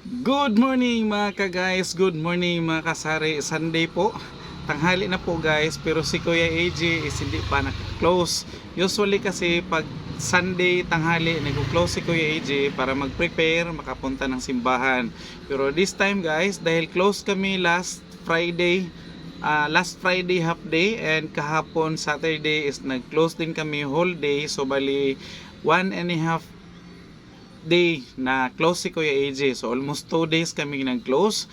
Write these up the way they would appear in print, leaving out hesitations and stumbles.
Good morning mga ka-guys, good morning mga kasari. Sunday po, tanghali na po guys, pero si Kuya AJ is hindi pa naka-close. Usually kasi pag Sunday tanghali, nag-close si Kuya AJ para mag-prepare, makapunta ng simbahan. Pero this time guys, dahil close kami last Friday half day, and kahapon Saturday is nag-close din kami whole day. So bali 1.5 day na close si Kuya AJ. So almost 2 days kami nag-close.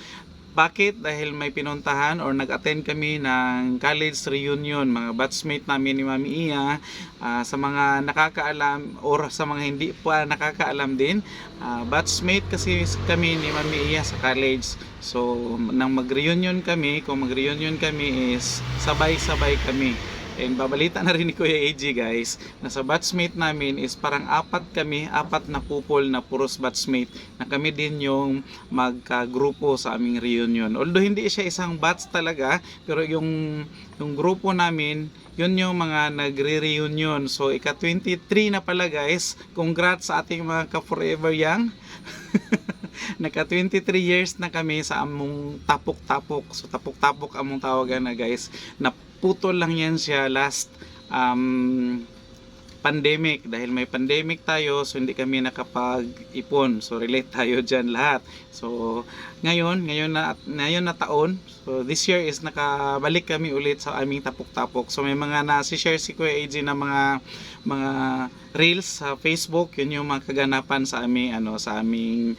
Bakit? Dahil may pinuntahan or nag-attend kami ng college reunion, mga batchmate namin ni Mami Iya. Sa mga nakakaalam or sa mga hindi pa nakakaalam din, batchmate kasi kami ni Mami Iya sa college. So nang mag-reunion kami, kung mag-reunion kami is sabay-sabay kami. And babalita na rin ni Kuya AJ guys, na sa batchmate namin is parang apat na couple na puros batchmate, na kami din yung magkagrupo sa aming reunion. Although hindi siya isang batch talaga, pero yung grupo namin, yun yung mga nagre-reunion. So ika 23 na pala guys. Congrats sa ating mga ka-forever young. Naka 23 years na kami sa among tapok-tapok. So tapok-tapok among tawagan na guys. Naputol lang yan siya last pandemic, dahil may pandemic tayo, so hindi kami nakapag-ipon. So relate tayo dyan lahat. So ngayon na taon, so this year is nakabalik kami ulit sa aming tapok-tapok. So may mga nasi-share si Kuya AJ na mga reels sa Facebook. Yun yung mga kaganapan sa aming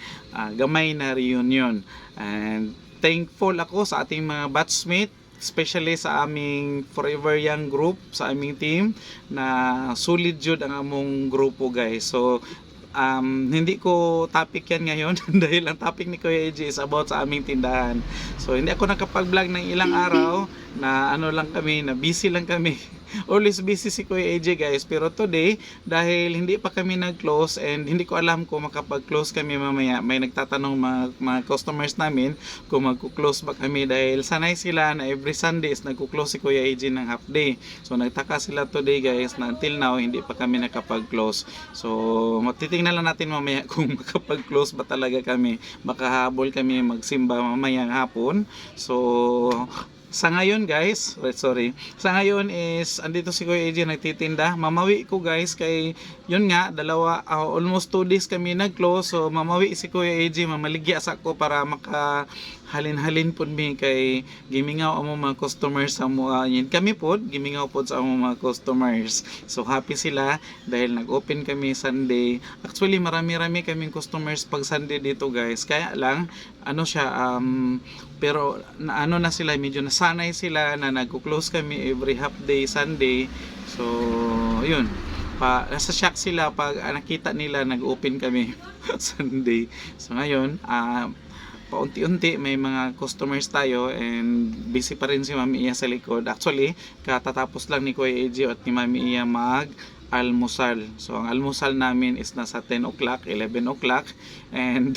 gamay na reunion. And thankful ako sa ating mga batchmate, especially sa aming Forever Young group, sa aming team, na solid jud ang among grupo guys. So hindi ko topic yan ngayon dahil ang topic ni Kuya AJ is about sa aming tindahan. So hindi ako nakapag-vlog ng ilang araw, na lang kami, na busy lang kami. Always busy si Kuya AJ guys, pero today dahil hindi pa kami nag-close and hindi ko alam kung makapag-close kami mamaya, may nagtatanong mga customers namin kung magko-close ba kami, dahil sanay sila na every Sunday is nagko-close si Kuya AJ ng half day. So nagtaka sila today guys na until now hindi pa kami nakapag-close. So matitingnan lang natin mamaya kung makapag-close ba talaga kami, makahabol kami magsimba mamayang hapon. So sa ngayon guys, sa ngayon is andito si Kuya AJ nagtitinda. Mamawi ko guys, kay yun nga almost 2 days kami nag-close. So mamawi si Kuya AJ, mamaligya sa ko para halin pod mi, kay gimingaw ang mga customers sa yun kami pod gimingaw pod sa among mga customers. So happy sila dahil nag-open kami Sunday. Actually marami kaming customers pag Sunday dito guys, kaya lang pero na sila, medyo nasanay sila na nagko-close kami every half day Sunday. So yun, nasa shock sila pag nakita nila nag-open kami Sunday. So ngayon paunti-unti may mga customers tayo, and busy pa rin si Mami Iya sa likod. Actually katatapos lang ni Kuya AJ at ni Mami Iya almusal. So ang almusal namin is nasa 10 o'clock, 11 o'clock, and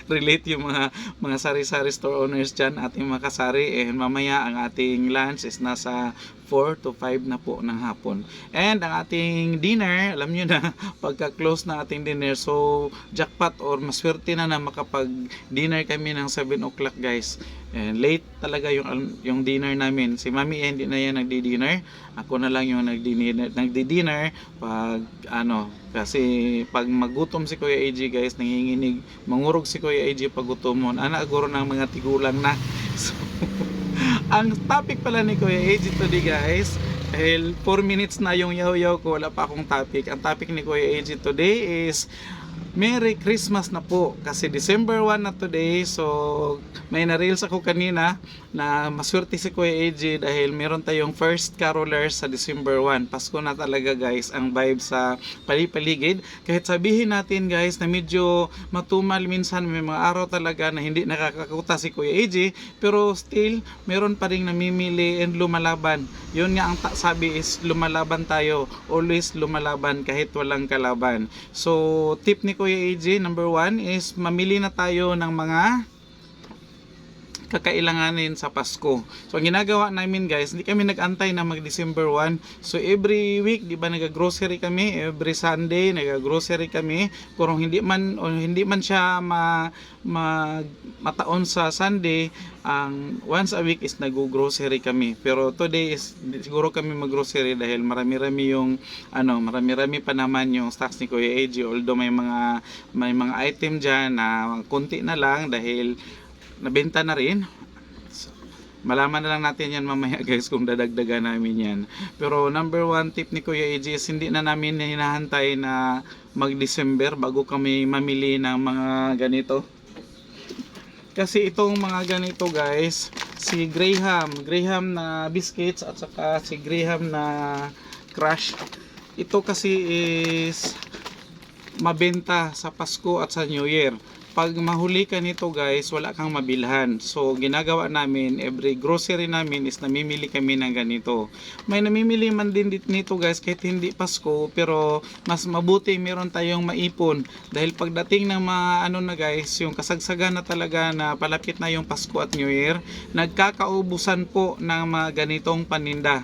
relate yung mga sari-sari store owners dyan, ating mga kasari. And mamaya ang ating lunch is nasa 4 to 5 na po ng hapon. And ang ating dinner, alam nyo na, pagka-close na ating dinner, so jackpot or maswerte na makapag-dinner kami ng 7 o'clock guys. And late talaga yung dinner namin. Si Mami hindi na yan nagdi-dinner. Ako na lang yung nagdi-dinner pag kasi pag magutom si Kuya AJ guys, nanginginig, mangurog si Kuya AJ pag gutomon. Aguro ng mga tigulang na. So ang topic pala ni Kuya AJ today guys, dahil 4 minutes na yung yaw-yaw ko, wala pa akong topic. Ang topic ni Kuya AJ today is Merry Christmas na po, kasi December 1 na today. So may na-reels ako kanina na maswerte si Kuya AJ dahil meron tayong first carolers sa December 1. Pasko na talaga guys ang vibe sa paligid. Kahit sabihin natin guys na medyo matumal minsan, may mga araw talaga na hindi nakakakuta si Kuya AJ, pero still meron pa ring namimili and lumalaban. Yun nga ang sabi is lumalaban tayo, always lumalaban kahit walang kalaban. So tip ni Kuya AJ, number 1 is mamili na tayo ng mga kakailanganin sa Pasko. So ang ginagawa namin guys, hindi kami nag-antay na mag December 1. So every week, di ba, nag-grocery kami, every Sunday nag-grocery kami. Kung hindi man siya mataon sa Sunday, ang once a week is nag-grocery kami. Pero today is siguro kami mag-grocery dahil marami-rami yung marami-rami pa naman yung stocks ni Kuya AJ, although may mga item diyan na konti na lang dahil nabenta na rin. So, malaman na lang natin yan mamaya guys kung dadagdagan namin yan. Pero number one tip ni Kuya AJ is hindi na namin hinahantay na mag-December bago kami mamili ng mga ganito. Kasi itong mga ganito guys, si Graham na biscuits at saka si Graham na crush, ito kasi is mabenta sa Pasko at sa New Year. Pag mahuli ka nito guys, wala kang mabilhan. So ginagawa namin, every grocery namin is namimili kami ng ganito. May namimili man din nito guys kahit hindi Pasko, pero mas mabuti meron tayong maipon. Dahil pagdating ng mga na guys, yung kasagsagan na talaga na palapit na yung Pasko at New Year, nagkakaubusan po ng mga ganitong paninda.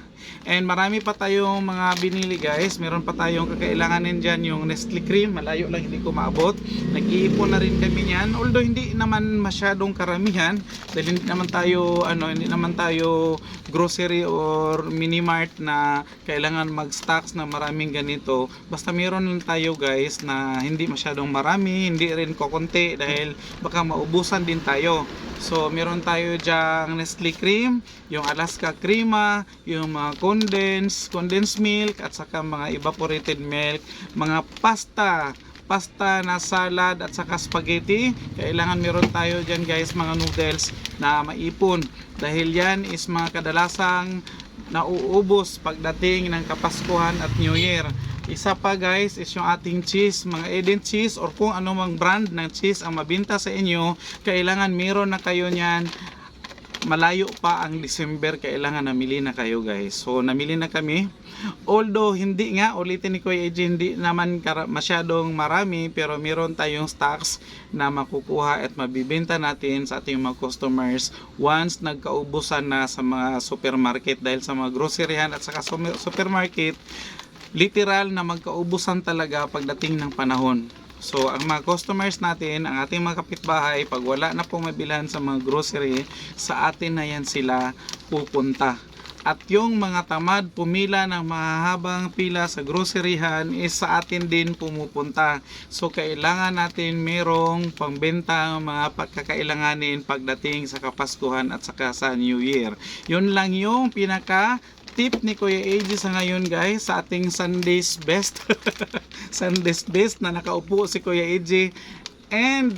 And marami pa tayong mga binili guys. Meron pa tayong kakailanganin dyan, yung Nestle Cream. Malayo lang, hindi ko maabot. Nag-iipon na rin kami niyan. Although hindi naman masyadong karamihan dahil hindi naman tayo grocery or mini mart na kailangan mag-stocks na maraming ganito. Basta meron lang tayo guys na hindi masyadong marami, hindi rin kokonti dahil baka maubusan din tayo. So meron tayo dyang Nestle Cream, yung Alaska Crema, yung mga condensed milk at saka mga evaporated milk, mga pasta na salad at saka spaghetti. Kailangan meron tayo dyan guys mga noodles na maipon dahil yan is mga kadalasang nauubos pagdating ng Kapaskuhan at New Year. Isa pa guys is yung ating cheese, mga Eden cheese or kung ano mang brand ng cheese ang mabinta sa inyo, kailangan meron na kayo niyan. Malayo pa ang December, kailangan namili na kayo guys. So namili na kami, although hindi nga, ulitin ni Kuya AJ, hindi naman masyadong marami, pero meron tayong stocks na makukuha at mabibenta natin sa ating mga customers once nagkaubusan na sa mga supermarket. Dahil sa mga groceryhan at saka supermarket, literal na magkaubusan talaga pagdating ng panahon. So ang mga customers natin, ang ating mga kapitbahay, pag wala na pong mabilhan sa mga grocery, sa atin na yan sila pupunta. At yung mga tamad pumila ng mahahabang pila sa groceryhan is sa atin din pumupunta. So kailangan natin merong pangbenta mga pagkakailanganin pagdating sa Kapaskuhan at saka sa New Year. Yun lang yung pinaka tip ni Kuya AJ sa ngayon guys, sa ating Sunday's Best. Sunday's Best na nakaupo si Kuya AJ and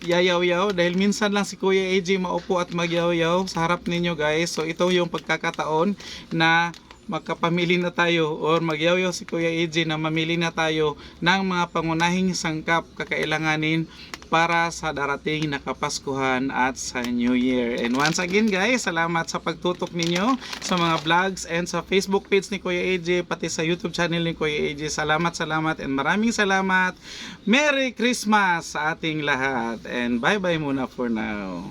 yayaw-yaw dahil minsan lang si Kuya AJ maupo at magyaw-yaw sa harap ninyo guys. So ito yung pagkakataon na magkapamili na tayo or magyaw-yaw si Kuya AJ na mamili na tayo ng mga pangunahing sangkap kakailanganin para sa darating na Kapaskuhan at sa New Year. And once again guys, salamat sa pagtutok ninyo sa mga vlogs and sa Facebook page ni Kuya AJ, pati sa YouTube channel ni Kuya AJ. Salamat and maraming salamat. Merry Christmas sa ating lahat and bye bye muna for now.